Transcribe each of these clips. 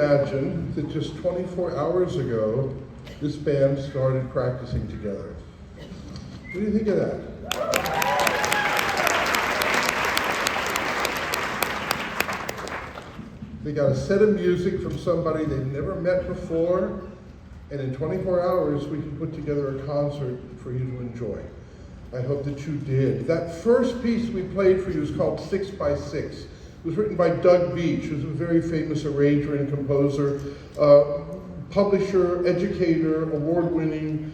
imagine that just 24 hours ago, this band started practicing together. What do you think of that? They got a set of music from somebody they've never met before, and in 24 hours, we can put together a concert for you to enjoy. I hope that you did. That first piece we played for you is called 6 by 6. It was written by Doug Beach, who's a very famous arranger and composer, publisher, educator, award-winning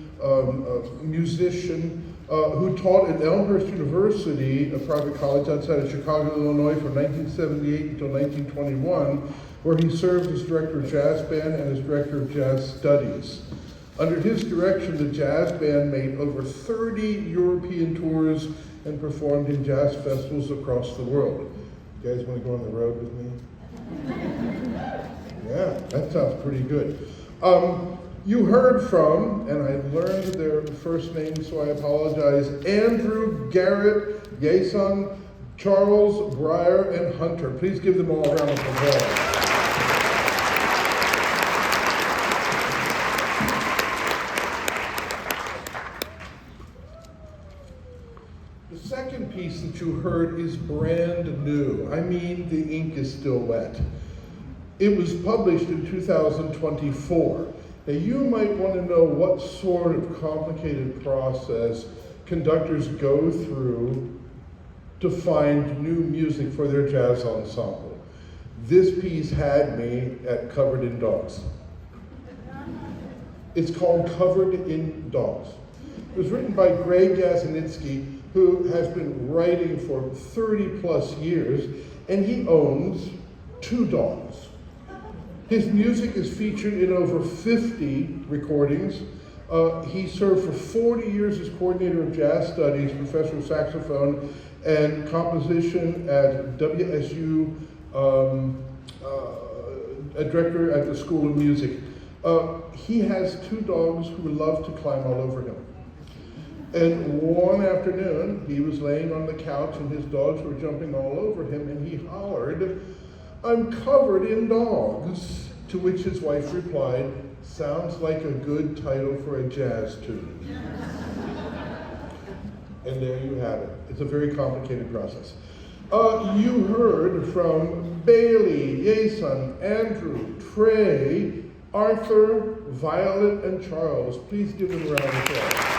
musician, who taught at Elmhurst University, a private college outside of Chicago, Illinois, from 1978 until 1921, where he served as director of jazz band and as director of jazz studies. Under his direction, the jazz band made over 30 European tours and performed in jazz festivals across the world. You guys want to go on the road with me? Yeah, that sounds pretty good. You heard from, and I learned their first name, so I apologize, Andrew, Garrett, Yason, Charles, Breyer, and Hunter. Please give them all a round of applause. The second piece that you heard is brand new. I mean, the ink is still wet. It was published in 2024. Now, you might want to know what sort of complicated process conductors go through to find new music for their jazz ensemble. This piece had me at Covered in Dogs. It's called Covered in Dogs. It was written by Greg Gazinitsky, who has been writing for 30 plus years, and he owns 2 dogs. His music is featured in over 50 recordings. He served for 40 years as coordinator of jazz studies, professor of saxophone, and composition at WSU, a director at the School of Music. He has 2 dogs who love to climb all over him. And one afternoon, he was laying on the couch and his dogs were jumping all over him, and he hollered, "I'm covered in dogs." To which his wife replied, "Sounds like a good title for a jazz tune." And there you have it. It's a very complicated process. You heard from Bailey, Yason, Andrew, Trey, Arthur, Violet, and Charles. Please give them a round of applause.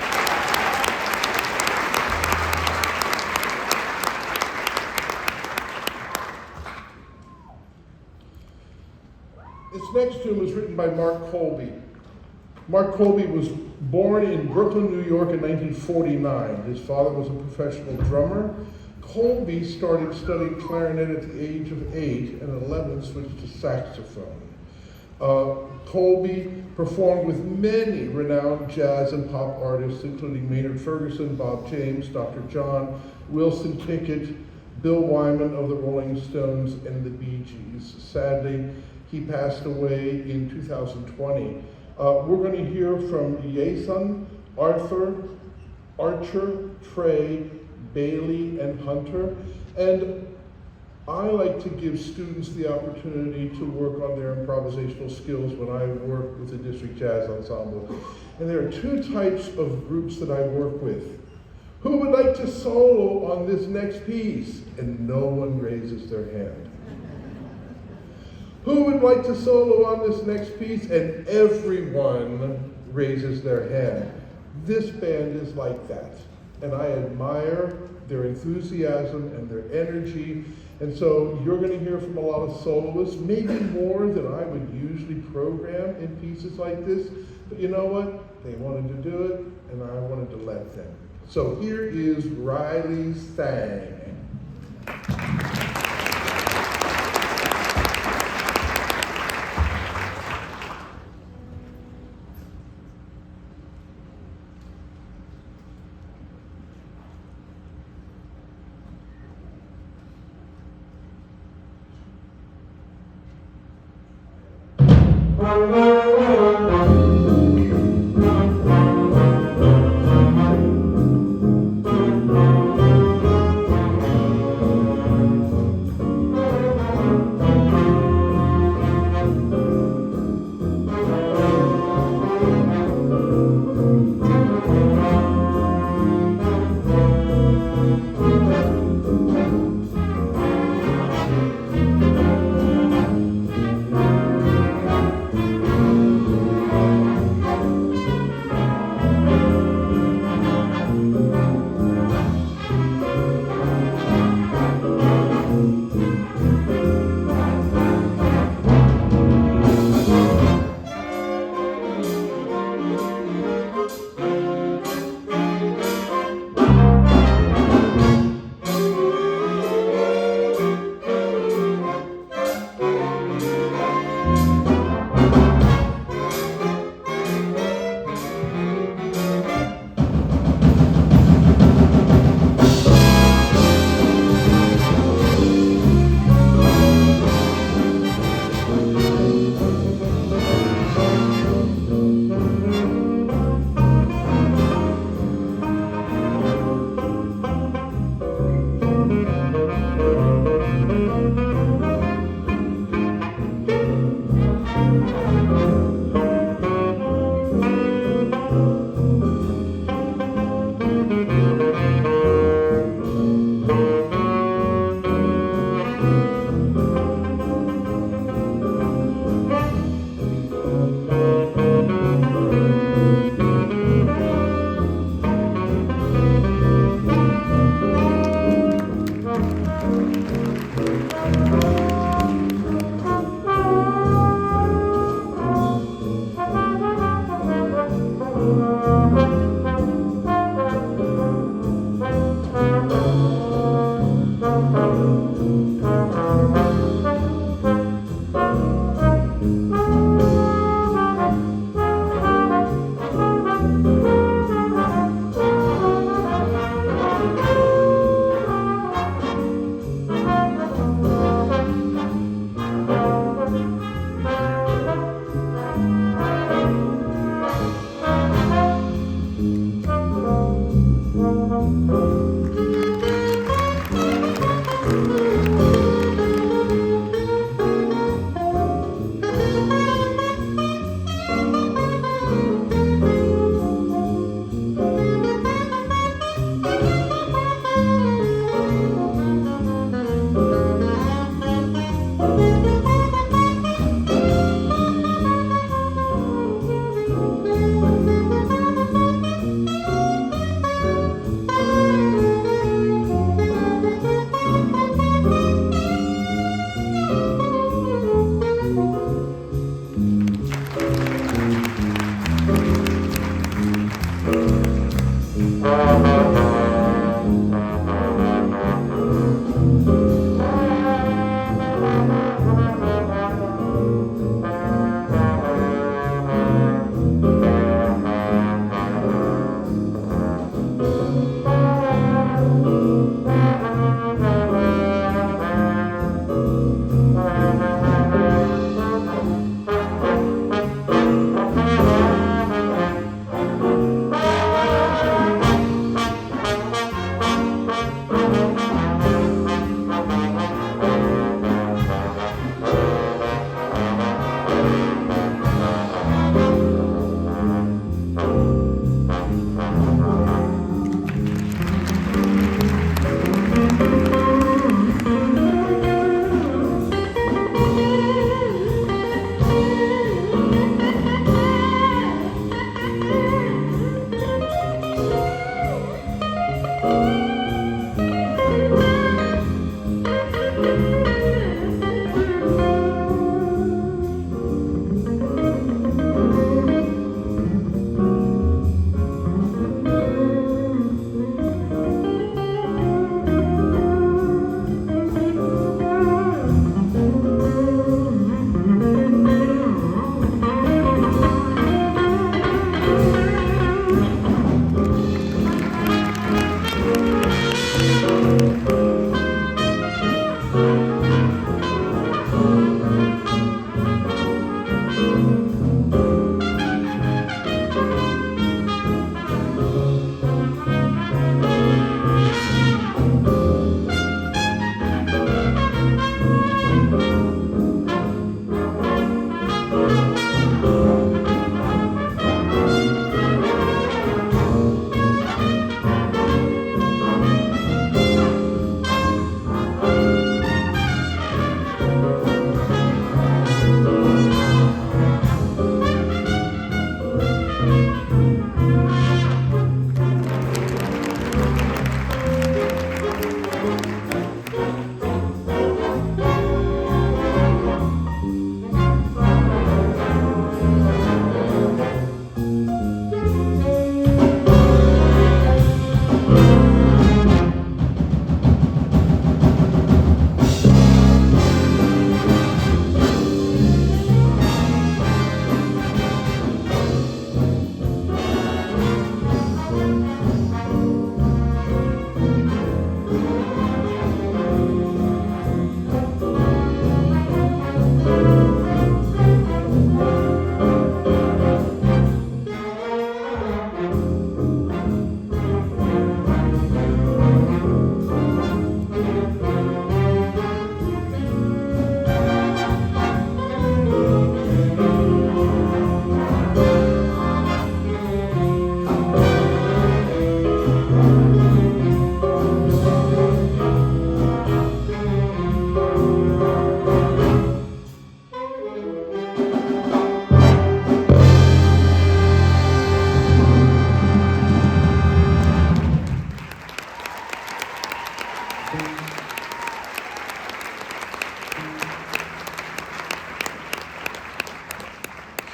This next tune was written by Mark Colby. Mark Colby was born in Brooklyn, New York in 1949. His father was a professional drummer. Colby started studying clarinet at the age of 8 and at 11 switched to saxophone. Colby performed with many renowned jazz and pop artists, including Maynard Ferguson, Bob James, Dr. John, Wilson Pickett, Bill Wyman of the Rolling Stones, and the Bee Gees. Sadly, he passed away in 2020. We're going to hear from Yason, Arthur, Archer, Trey, Bailey, and Hunter. And I like to give students the opportunity to work on their improvisational skills when I work with the District Jazz Ensemble. And there are 2 types of groups that I work with. Who would like to solo on this next piece? And no one raises their hand. Who would like to solo on this next piece? And everyone raises their hand. This band is like that. And I admire their enthusiasm and their energy. And so you're going to hear from a lot of soloists, maybe more than I would usually program in pieces like this. But you know what? They wanted to do it, and I wanted to let them. So here is Riley Sang.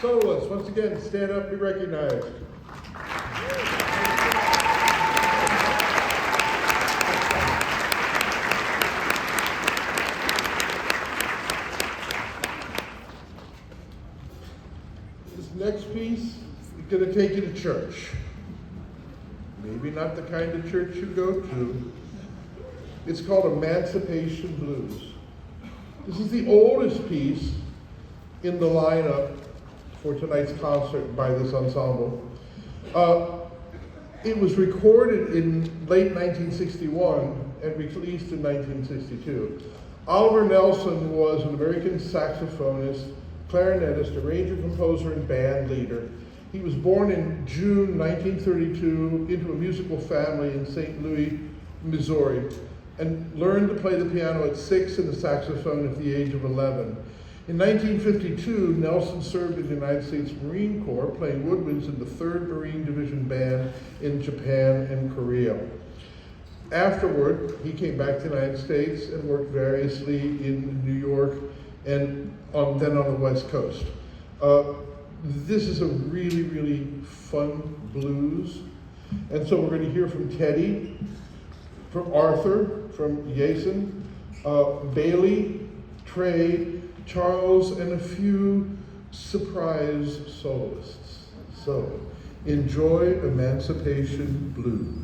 Soloists, once again, stand up, be recognized. going to take you to church. Maybe not the kind of church you go to. It's called Emancipation Blues. This is the oldest piece in the lineup for tonight's concert by this ensemble. It was recorded in late 1961 and released in 1962. Oliver Nelson was an American saxophonist, clarinetist, arranger, composer, and band leader. He was born in June 1932 into a musical family in St. Louis, Missouri, and learned to play the piano at 6 and the saxophone at the age of 11. In 1952, Nelson served in the United States Marine Corps, playing woodwinds in the 3rd Marine Division Band in Japan and Korea. Afterward, he came back to the United States and worked variously in New York and then on the West Coast. This is a really, really fun blues. And so we're going to hear from Teddy, from Arthur, from Jason, Bailey, Trey, Charles, and a few surprise soloists. So, enjoy Emancipation Blues.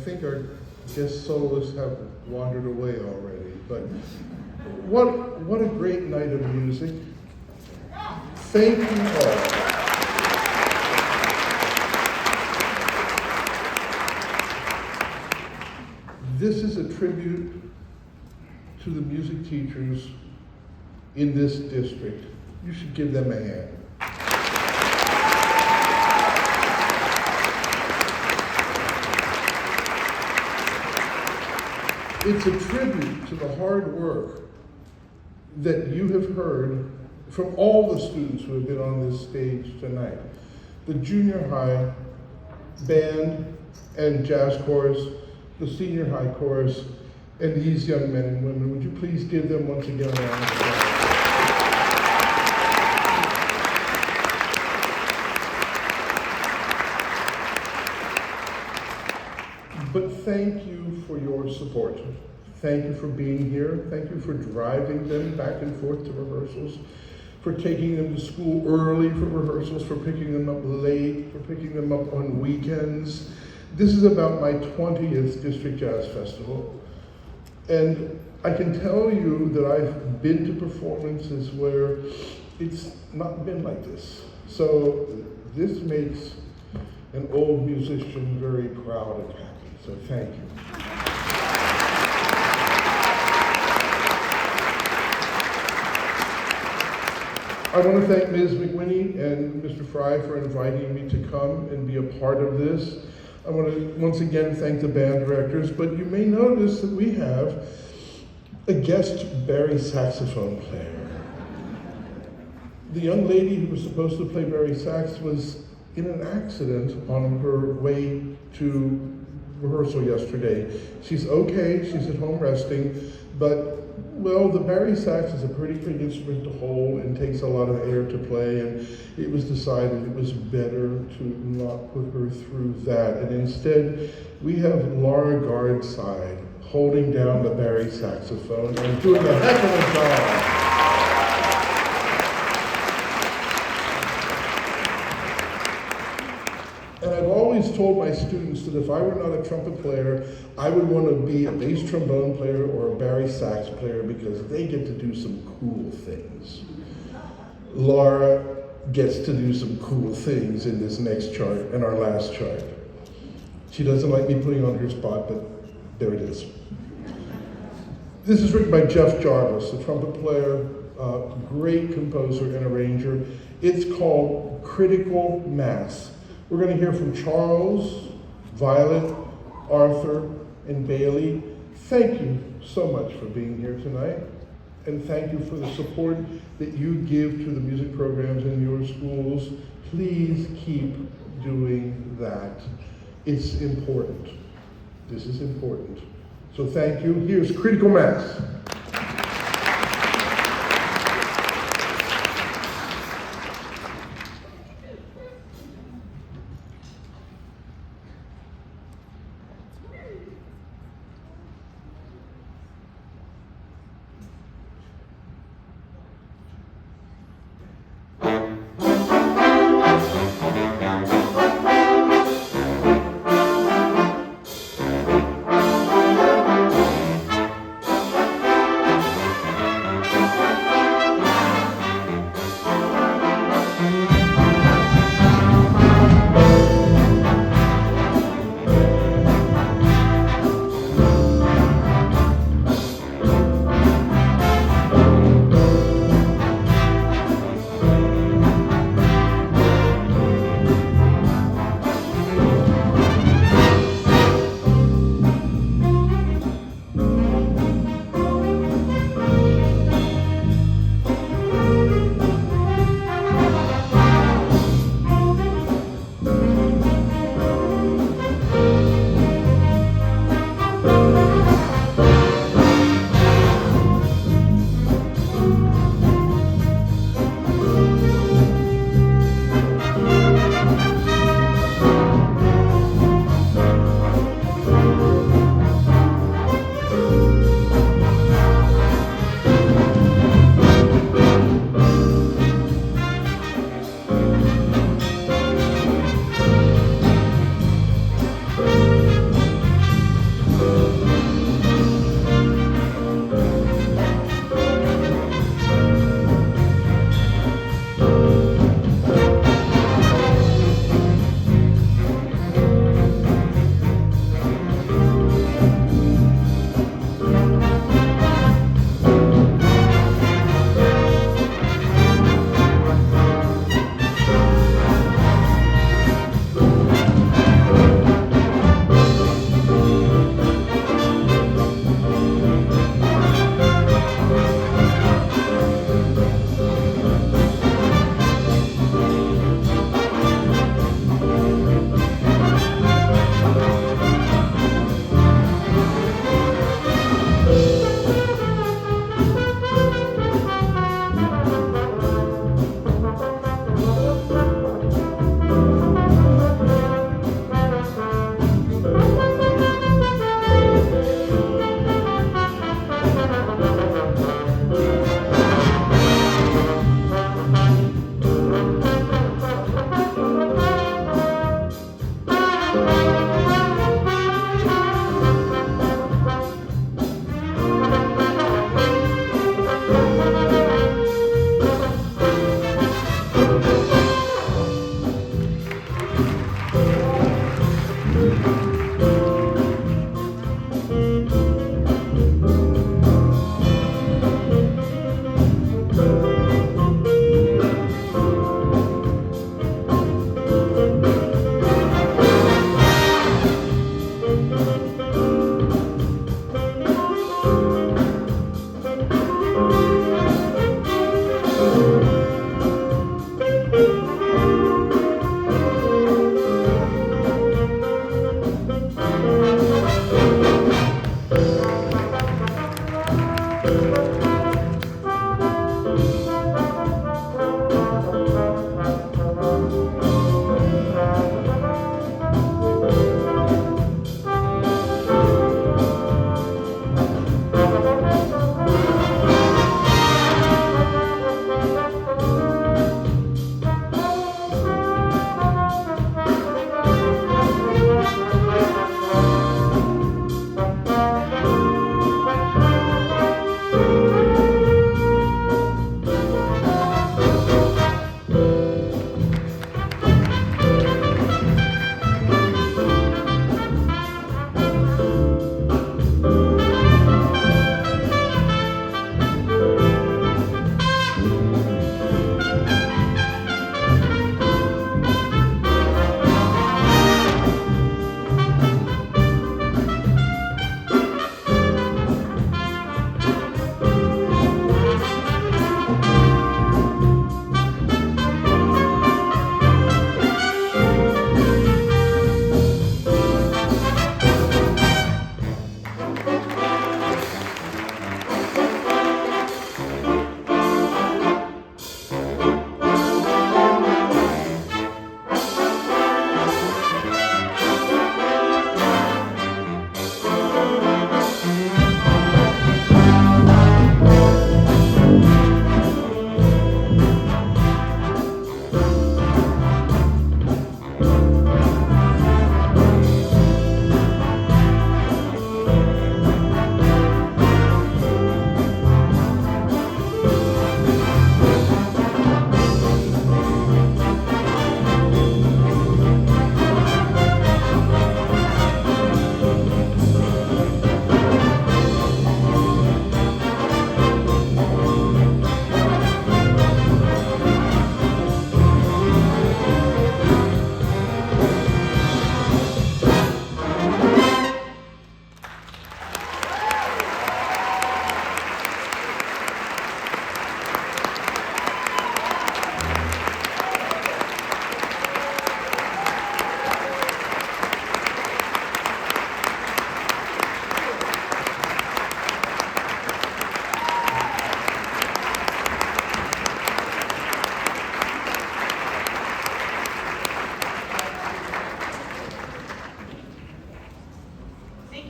think our guest soloists have wandered away already, but what a great night of music. Thank you all. This is a tribute to the music teachers in this district. You should give them a hand. It's a tribute to the hard work that you have heard from all the students who have been on this stage tonight. The junior high band and jazz chorus, the senior high chorus, and these young men and women. Would you please give them once again a round of applause? But thank you for your support. Thank you for being here. Thank you for driving them back and forth to rehearsals, for taking them to school early for rehearsals, for picking them up late, for picking them up on weekends. This is about my 20th District Jazz Festival. And I can tell you that I've been to performances where it's not been like this. So this makes an old musician very proud and happy. So thank you. I want to thank Ms. McWhinney and Mr. Fry for inviting me to come and be a part of this. I want to once again thank the band directors, but you may notice that we have a guest bari saxophone player. The young lady who was supposed to play bari sax was in an accident on her way to rehearsal yesterday. She's okay, she's at home resting, but well, the bari sax is a pretty big instrument to hold and takes a lot of air to play, and it was decided it was better to not put her through that. And instead, we have Laura Gardside holding down the bari saxophone and doing a heck of a job. And I've always told my students that if I were not a trumpet player, I would want to be a bass trombone player or a bari sax player because they get to do some cool things. Laura gets to do some cool things in this next chart and our last chart. She doesn't like me putting on her spot, but there it is. This is written by Jeff Jarvis, a trumpet player, great composer and arranger. It's called Critical Mass. We're going to hear from Charles, Violet, Arthur, and Bailey. Thank you so much for being here tonight. And thank you for the support that you give to the music programs in your schools. Please keep doing that. It's important. This is important. So thank you. Here's Critical Mass.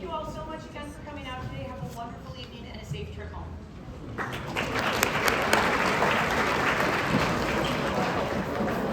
you all so much again for coming out today. Have a wonderful evening and a safe trip home.